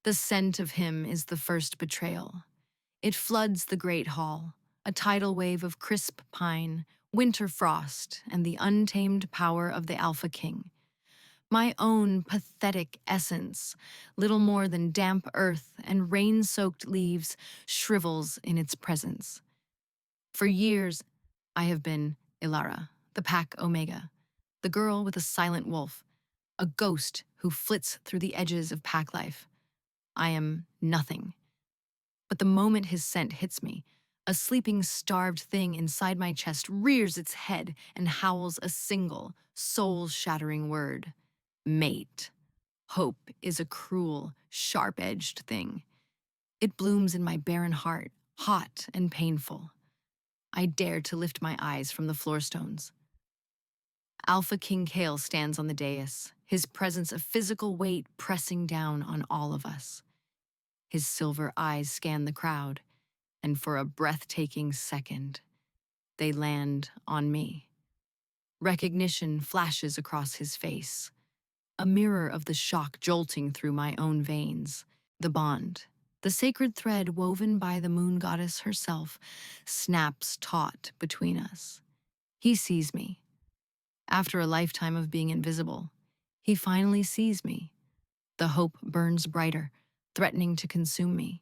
The scent of him is the first betrayal. It floods the great hall, a tidal wave of crisp pine, winter frost, and the untamed power of the Alpha King. My own pathetic essence, little more than damp earth and rain-soaked leaves, shrivels in its presence. For years, I have been Ilara, the Pack Omega, the girl with a silent wolf, a ghost who flits through the edges of pack life. I am nothing. But the moment his scent hits me, a sleeping, starved thing inside my chest rears its head and howls a single, soul-shattering word. Mate. Hope is a cruel, sharp-edged thing. It blooms in my barren heart, hot and painful. I dare to lift my eyes from the floorstones. Alpha King Kale stands on the dais, his presence a physical weight pressing down on all of us. His silver eyes scan the crowd, and for a breathtaking second, they land on me. Recognition flashes across his face, a mirror of the shock jolting through my own veins. The bond, the sacred thread woven by the moon goddess herself, snaps taut between us. He sees me. After a lifetime of being invisible, he finally sees me. The hope burns brighter, threatening to consume me.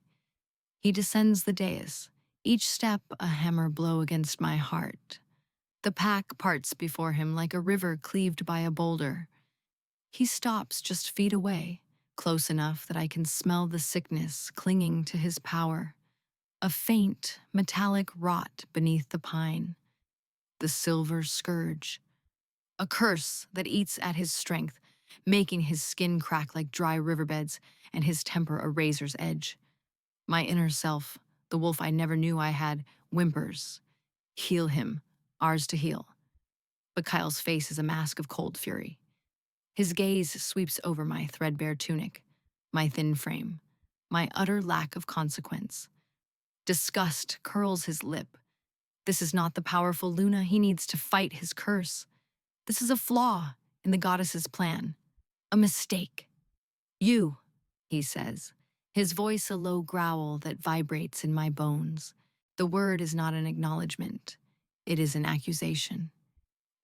He descends the dais, each step a hammer blow against my heart. The pack parts before him like a river cleaved by a boulder. He stops just feet away, close enough that I can smell the sickness clinging to his power. A faint, metallic rot beneath the pine. The silver scourge. A curse that eats at his strength, making his skin crack like dry riverbeds and his temper a razor's edge. My inner self, the wolf I never knew I had, whimpers. Heal him, ours to heal. But Kyle's face is a mask of cold fury. His gaze sweeps over my threadbare tunic, my thin frame, my utter lack of consequence. Disgust curls his lip. This is not the powerful Luna he needs to fight his curse. This is a flaw in the goddess's plan, a mistake. You, he says, his voice a low growl that vibrates in my bones. The word is not an acknowledgement. It is an accusation.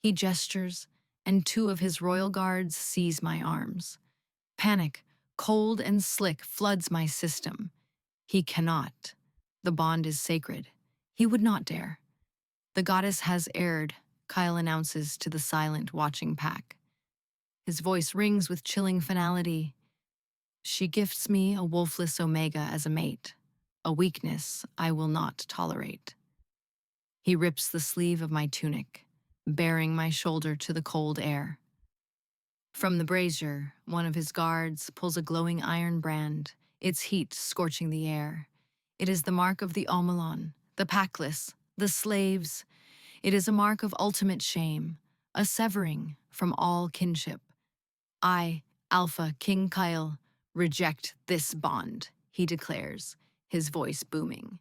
He gestures, and two of his royal guards seize my arms. Panic, cold and slick, floods my system. He cannot. The bond is sacred. He would not dare. The goddess has erred, Kyle announces to the silent, watching pack. His voice rings with chilling finality. She gifts me a wolfless Omega as a mate, a weakness I will not tolerate. He rips the sleeve of my tunic, baring my shoulder to the cold air. From the brazier, one of his guards pulls a glowing iron brand, its heat scorching the air. It is the mark of the Omelon, the Packless, the slaves. It is a mark of ultimate shame, a severing from all kinship. I, Alpha King Kyle, reject this bond, he declares, his voice booming.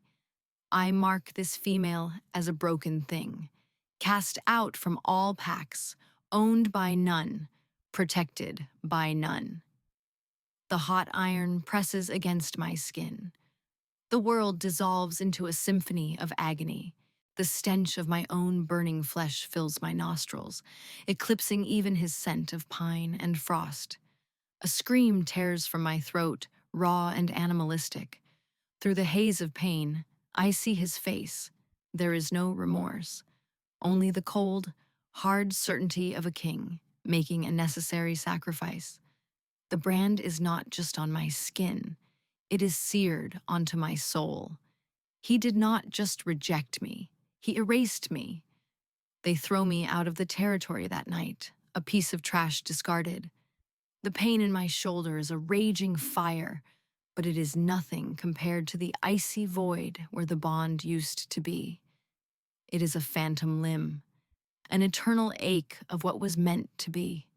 I mark this female as a broken thing, cast out from all packs, owned by none, protected by none. The hot iron presses against my skin. The world dissolves into a symphony of agony. The stench of my own burning flesh fills my nostrils, eclipsing even his scent of pine and frost. A scream tears from my throat, raw and animalistic. Through the haze of pain, I see his face. There is no remorse, only the cold, hard certainty of a king making a necessary sacrifice. The brand is not just on my skin, it is seared onto my soul. He did not just reject me, he erased me. They throw me out of the territory that night, a piece of trash discarded. The pain in my shoulder is a raging fire, but it is nothing compared to the icy void where the bond used to be. It is a phantom limb, an eternal ache of what was meant to be.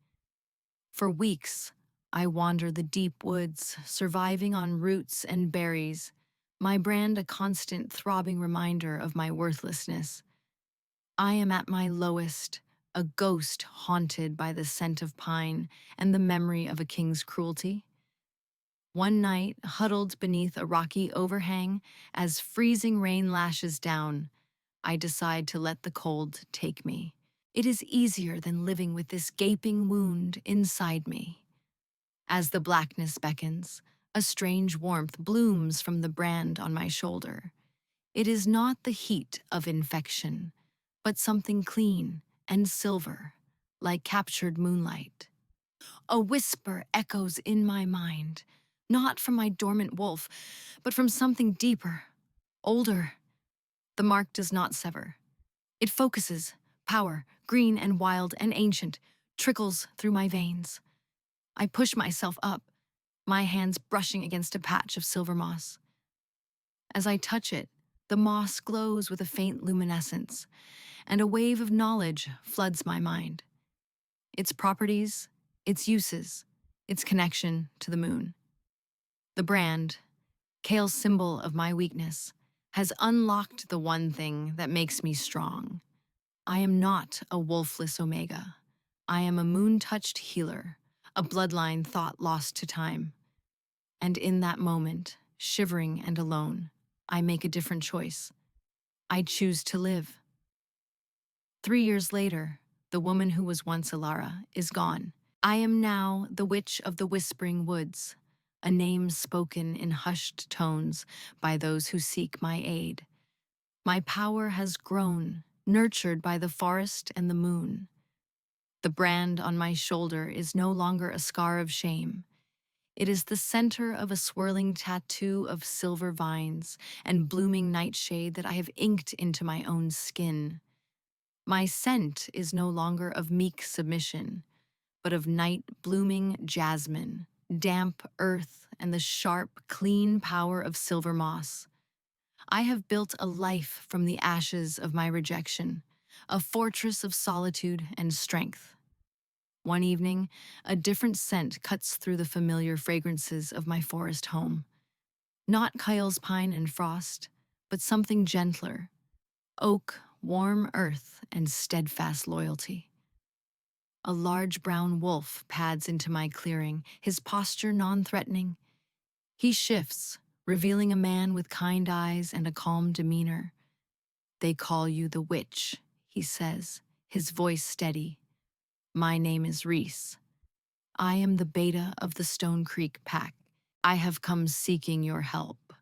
For weeks, I wander the deep woods, surviving on roots and berries, my brand a constant throbbing reminder of my worthlessness. I am at my lowest, a ghost haunted by the scent of pine and the memory of a king's cruelty. One night, huddled beneath a rocky overhang, as freezing rain lashes down, I decide to let the cold take me. It is easier than living with this gaping wound inside me. As the blackness beckons, a strange warmth blooms from the brand on my shoulder. It is not the heat of infection, but something clean and silver, like captured moonlight. A whisper echoes in my mind, not from my dormant wolf, but from something deeper, older. The mark does not sever. It focuses, power, green and wild and ancient, trickles through my veins. I push myself up, my hands brushing against a patch of silver moss. As I touch it, the moss glows with a faint luminescence, and a wave of knowledge floods my mind. Its properties, its uses, its connection to the moon. The brand, Kale's symbol of my weakness, has unlocked the one thing that makes me strong. I am not a wolfless omega. I am a moon-touched healer, a bloodline thought lost to time. And in that moment, shivering and alone, I make a different choice. I choose to live. 3 years later, the woman who was once Ilara is gone. I am now the Witch of the Whispering Woods, a name spoken in hushed tones by those who seek my aid. My power has grown, nurtured by the forest and the moon. The brand on my shoulder is no longer a scar of shame. It is the center of a swirling tattoo of silver vines and blooming nightshade that I have inked into my own skin. My scent is no longer of meek submission, but of night-blooming jasmine, damp earth, and the sharp, clean power of silver moss. I have built a life from the ashes of my rejection, a fortress of solitude and strength. One evening, a different scent cuts through the familiar fragrances of my forest home. Not Kyle's pine and frost, but something gentler. Oak, warm earth, and steadfast loyalty. A large brown wolf pads into my clearing, his posture non-threatening. He shifts, revealing a man with kind eyes and a calm demeanor. "They call you the witch," he says, his voice steady. "My name is Reese. I am the beta of the Stone Creek Pack. I have come seeking your help."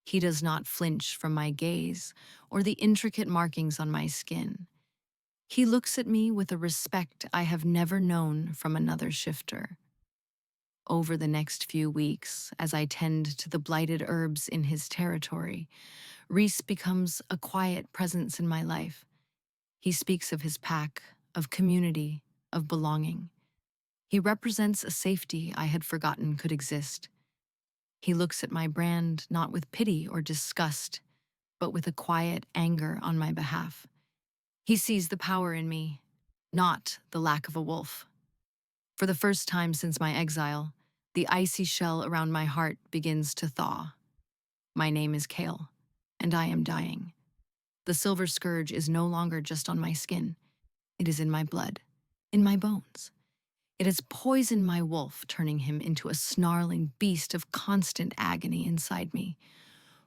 He does not flinch from my gaze or the intricate markings on my skin. He looks at me with a respect I have never known from another shifter. Over the next few weeks, as I tend to the blighted herbs in his territory, Reese becomes a quiet presence in my life. He speaks of his pack, of community, of belonging. He represents a safety I had forgotten could exist. He looks at my brand not with pity or disgust, but with a quiet anger on my behalf. He sees the power in me, not the lack of a wolf. For the first time since my exile, the icy shell around my heart begins to thaw. My name is Kale, and I am dying. The silver scourge is no longer just on my skin. It is in my blood, in my bones. It has poisoned my wolf, turning him into a snarling beast of constant agony inside me.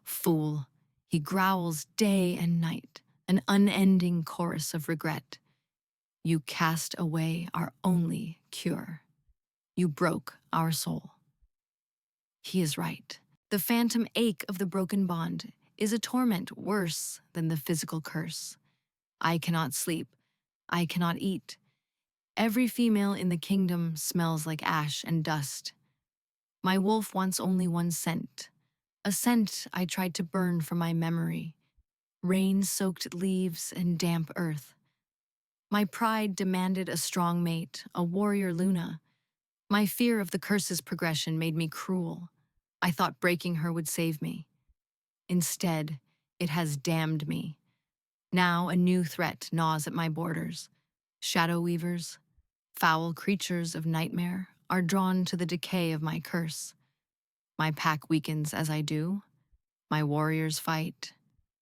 Fool, he growls day and night, an unending chorus of regret. You cast away our only cure. You broke our soul. He is right. The phantom ache of the broken bond is a torment worse than the physical curse. I cannot sleep. I cannot eat. Every female in the kingdom smells like ash and dust. My wolf wants only one scent, a scent I tried to burn from my memory. Rain-soaked leaves and damp earth. My pride demanded a strong mate, a warrior Luna. My fear of the curse's progression made me cruel. I thought breaking her would save me. Instead, it has damned me. Now a new threat gnaws at my borders. Shadow weavers, foul creatures of nightmare, are drawn to the decay of my curse. My pack weakens as I do. My warriors fight,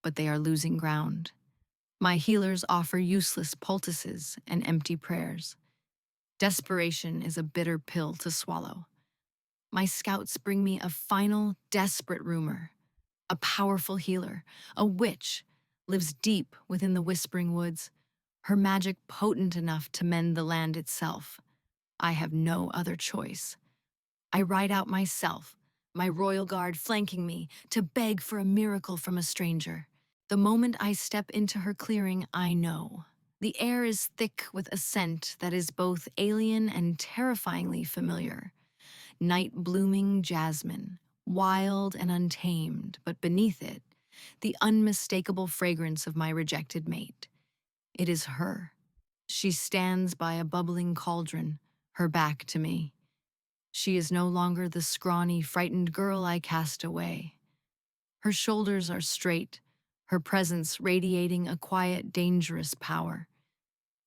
but they are losing ground. My healers offer useless poultices and empty prayers. Desperation is a bitter pill to swallow. My scouts bring me a final, desperate rumor. A powerful healer, a witch, lives deep within the Whispering Woods, her magic potent enough to mend the land itself. I have no other choice. I ride out myself, my royal guard flanking me, to beg for a miracle from a stranger. The moment I step into her clearing, I know. The air is thick with a scent that is both alien and terrifyingly familiar. Night-blooming jasmine, wild and untamed, but beneath it, the unmistakable fragrance of my rejected mate. It is her. She stands by a bubbling cauldron, her back to me. She is no longer the scrawny, frightened girl I cast away. Her shoulders are straight, her presence radiating a quiet, dangerous power.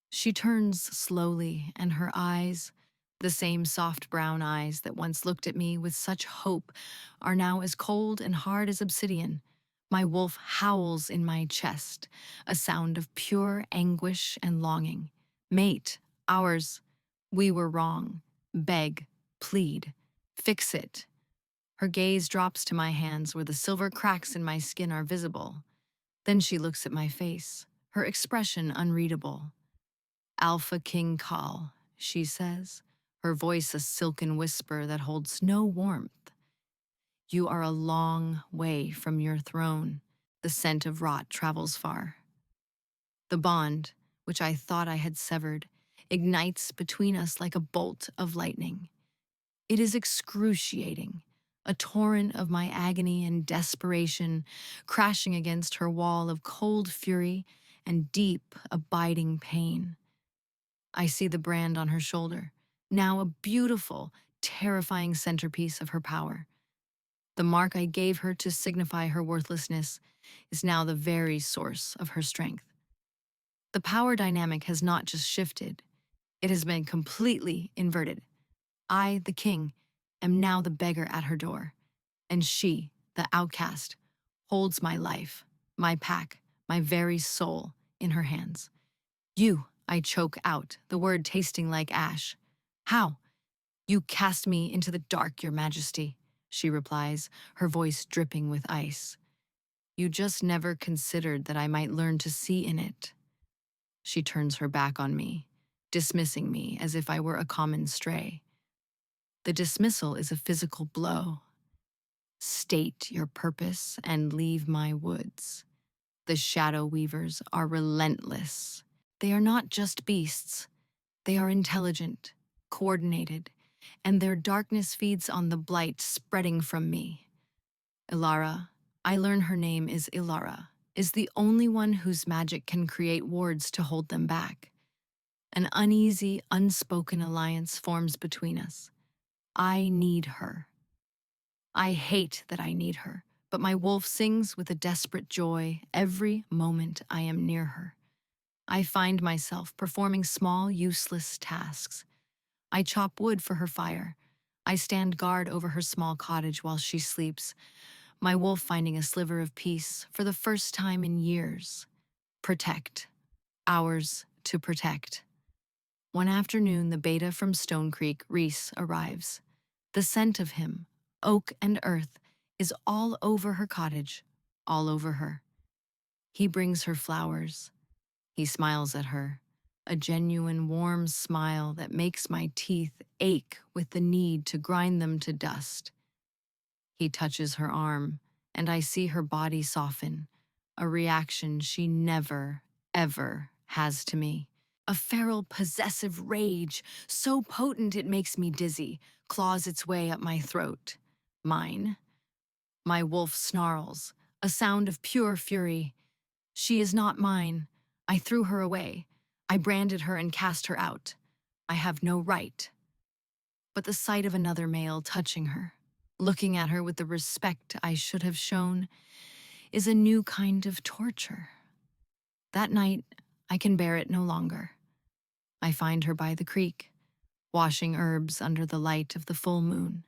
She turns slowly, and her eyes, the same soft brown eyes that once looked at me with such hope, are now as cold and hard as obsidian. My wolf howls in my chest, a sound of pure anguish and longing. Mate, ours, we were wrong. Beg, plead, fix it. Her gaze drops to my hands where the silver cracks in my skin are visible. Then she looks at my face, her expression unreadable. Alpha King Kal, she says, her voice a silken whisper that holds no warmth. You are a long way from your throne. The scent of rot travels far. The bond, which I thought I had severed, ignites between us like a bolt of lightning. It is excruciating, a torrent of my agony and desperation crashing against her wall of cold fury and deep, abiding pain. I see the brand on her shoulder, now a beautiful, terrifying centerpiece of her power. The mark I gave her to signify her worthlessness is now the very source of her strength. The power dynamic has not just shifted, it has been completely inverted. I, the king, am now the beggar at her door, and she, the outcast, holds my life, my pack, my very soul in her hands. You, I choke out, the word tasting like ash. How? You cast me into the dark, your majesty, she replies, her voice dripping with ice. You just never considered that I might learn to see in it. She turns her back on me, dismissing me as if I were a common stray. The dismissal is a physical blow. State your purpose and leave my woods. The Shadow Weavers are relentless. They are not just beasts. They are intelligent, coordinated, and their darkness feeds on the blight spreading from me. Ilara, I learn her name is Ilara, is the only one whose magic can create wards to hold them back. An uneasy, unspoken alliance forms between us. I need her. I hate that I need her, but my wolf sings with a desperate joy every moment I am near her. I find myself performing small, useless tasks. I chop wood for her fire. I stand guard over her small cottage while she sleeps, my wolf finding a sliver of peace for the first time in years. Protect. Ours to protect. One afternoon, the beta from Stone Creek, Reese, arrives. The scent of him, oak and earth, is all over her cottage, all over her. He brings her flowers. He smiles at her, a genuine warm smile that makes my teeth ache with the need to grind them to dust. He touches her arm, and I see her body soften, a reaction she never, ever has to me. A feral, possessive rage, so potent it makes me dizzy, claws its way up my throat. Mine. My wolf snarls, a sound of pure fury. She is not mine. I threw her away. I branded her and cast her out. I have no right. But the sight of another male touching her, looking at her with the respect I should have shown, is a new kind of torture. That night, I can bear it no longer. I find her by the creek, washing herbs under the light of the full moon.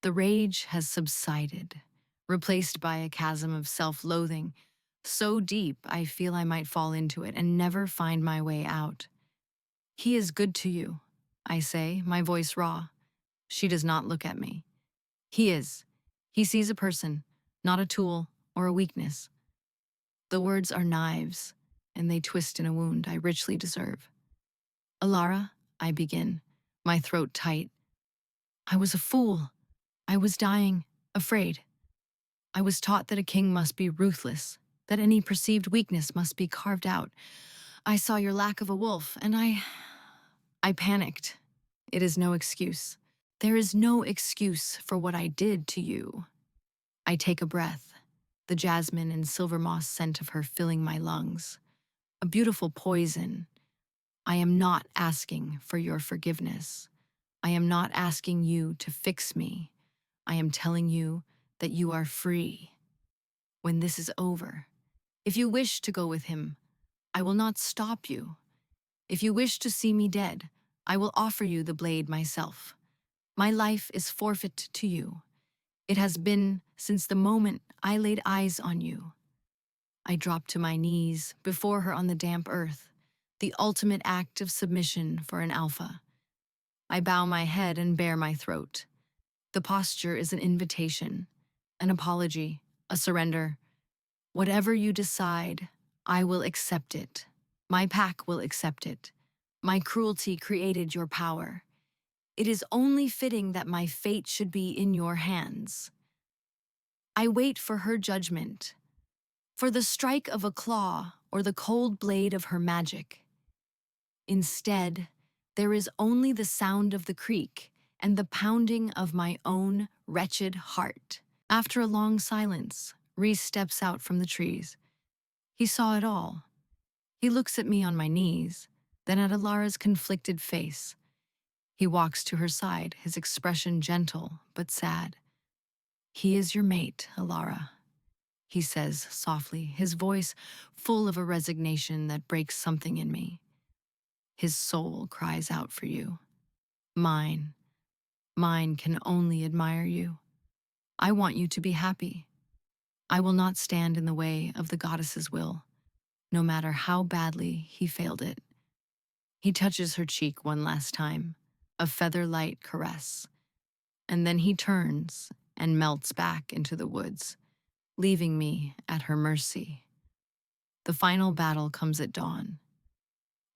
The rage has subsided, replaced by a chasm of self-loathing, so deep I feel I might fall into it and never find my way out. He is good to you, I say, my voice raw. She does not look at me. He is. He sees a person, not a tool or a weakness. The words are knives, and they twist in a wound I richly deserve. Alara, I begin, my throat tight. I was a fool. I was dying, afraid. I was taught that a king must be ruthless, that any perceived weakness must be carved out. I saw your lack of a wolf, and I panicked. It is no excuse. There is no excuse for what I did to you. I take a breath, the jasmine and silver moss scent of her filling my lungs. A beautiful poison. I am not asking for your forgiveness. I am not asking you to fix me. I am telling you that you are free. When this is over, if you wish to go with him, I will not stop you. If you wish to see me dead, I will offer you the blade myself. My life is forfeit to you. It has been since the moment I laid eyes on you. I drop to my knees before her on the damp earth, the ultimate act of submission for an alpha. I bow my head and bare my throat. The posture is an invitation, an apology, a surrender. Whatever you decide, I will accept it. My pack will accept it. My cruelty created your power. It is only fitting that my fate should be in your hands. I wait for her judgment, for the strike of a claw or the cold blade of her magic. Instead, there is only the sound of the creek and the pounding of my own wretched heart. After a long silence, Reese steps out from the trees. He saw it all. He looks at me on my knees, then at Alara's conflicted face. He walks to her side, his expression gentle but sad. "He is your mate, Alara," he says softly, his voice full of a resignation that breaks something in me. "His soul cries out for you. Mine, mine can only admire you. I want you to be happy. I will not stand in the way of the goddess's will, no matter how badly he failed it." He touches her cheek one last time, a feather-light caress, and then he turns and melts back into the woods, leaving me at her mercy. The final battle comes at dawn.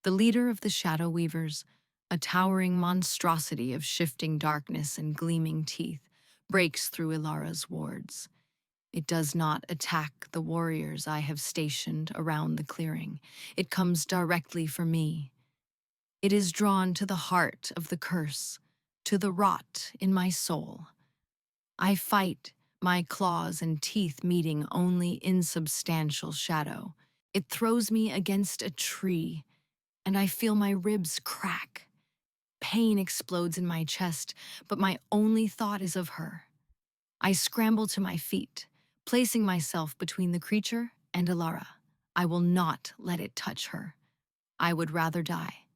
The leader of the Shadow Weavers, a towering monstrosity of shifting darkness and gleaming teeth, breaks through Ilara's wards. It does not attack the warriors I have stationed around the clearing. It comes directly for me. It is drawn to the heart of the curse, to the rot in my soul. I fight, my claws and teeth meeting only insubstantial shadow. It throws me against a tree, and I feel my ribs crack. Pain explodes in my chest, but my only thought is of her. I scramble to my feet, placing myself between the creature and Alara. I will not let it touch her. I would rather die.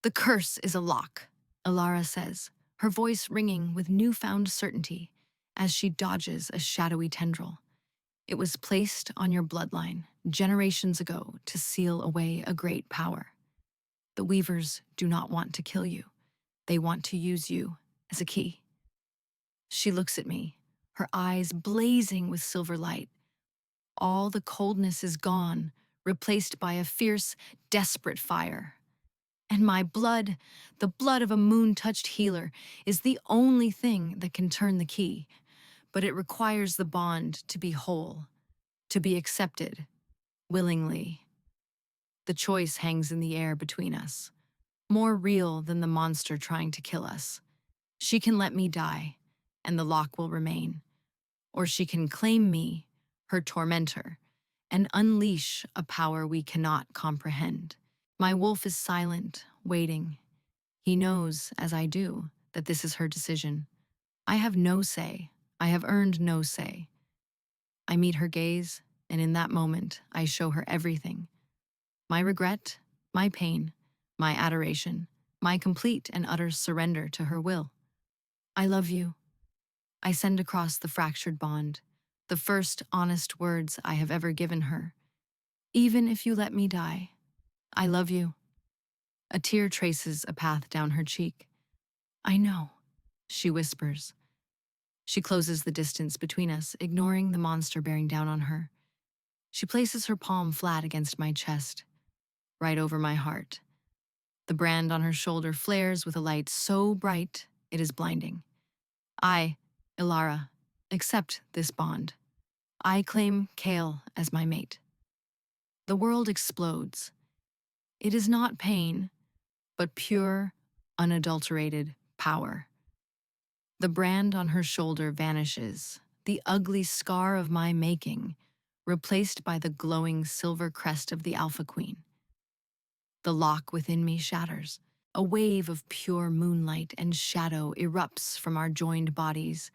"The curse is a lock," Alara says, her voice ringing with newfound certainty as she dodges a shadowy tendril. "It was placed on your bloodline generations ago to seal away a great power. The Weavers do not want to kill you. They want to use you as a key." She looks at me, her eyes blazing with silver light. All the coldness is gone, replaced by a fierce, desperate fire. And my blood, the blood of a moon-touched healer, is the only thing that can turn the key. But it requires the bond to be whole, to be accepted, willingly. The choice hangs in the air between us, more real than the monster trying to kill us. She can let me die, and the lock will remain. Or she can claim me, her tormentor, and unleash a power we cannot comprehend. My wolf is silent, waiting. He knows, as I do, that this is her decision. I have no say. I have earned no say. I meet her gaze, and in that moment, I show her everything. My regret, my pain, my adoration, my complete and utter surrender to her will. "I love you." I send across the fractured bond, the first honest words I have ever given her. "Even if you let me die, I love you." A tear traces a path down her cheek. "I know." she whispers. She closes the distance between us, ignoring the monster bearing down on her. She places her palm flat against my chest, right over my heart. The brand on her shoulder flares with a light so bright it is blinding. I, Ilara, accept this bond. I claim Kale as my mate. The world explodes. It is not pain, but pure, unadulterated power. The brand on her shoulder vanishes, the ugly scar of my making, replaced by the glowing silver crest of the Alpha Queen. The lock within me shatters. A wave of pure moonlight and shadow erupts from our joined bodies,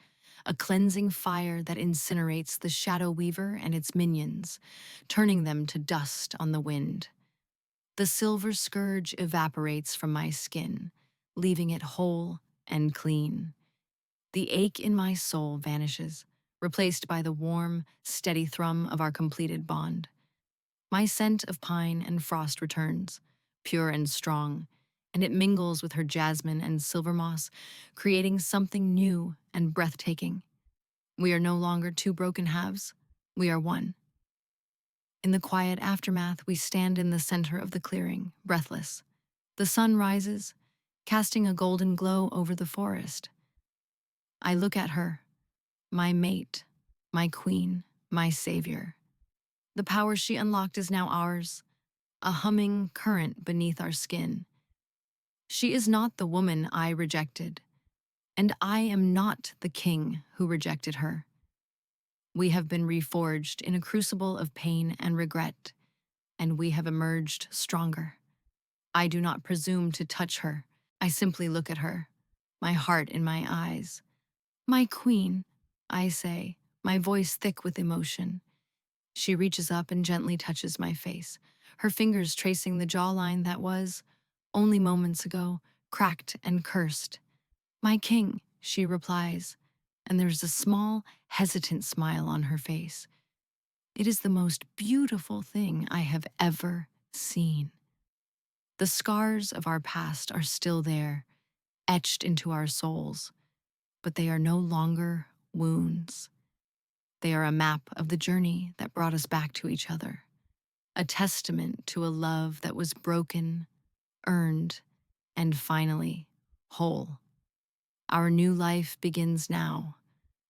a cleansing fire that incinerates the Shadow Weaver and its minions, turning them to dust on the wind. The silver scourge evaporates from my skin, leaving it whole and clean. The ache in my soul vanishes, replaced by the warm, steady thrum of our completed bond. My scent of pine and frost returns, pure and strong, and it mingles with her jasmine and silver moss, creating something new and breathtaking. We are no longer two broken halves, we are one. In the quiet aftermath, we stand in the center of the clearing, breathless. The sun rises, casting a golden glow over the forest. I look at her, my mate, my queen, my savior. The power she unlocked is now ours, a humming current beneath our skin. She is not the woman I rejected, and I am not the king who rejected her. We have been reforged in a crucible of pain and regret, and we have emerged stronger. I do not presume to touch her. I simply look at her, my heart in my eyes. My queen, I say, my voice thick with emotion. She reaches up and gently touches my face, her fingers tracing the jawline that was, only moments ago, cracked and cursed. My king, she replies, and there's a small, hesitant smile on her face. It is the most beautiful thing I have ever seen. The scars of our past are still there, etched into our souls, but they are no longer wounds. They are a map of the journey that brought us back to each other, a testament to a love that was broken, earned, and finally whole. Our new life begins now,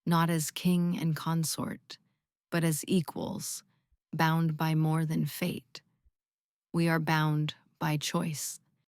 not as king and consort, but as equals, bound by more than fate. We are bound by choice.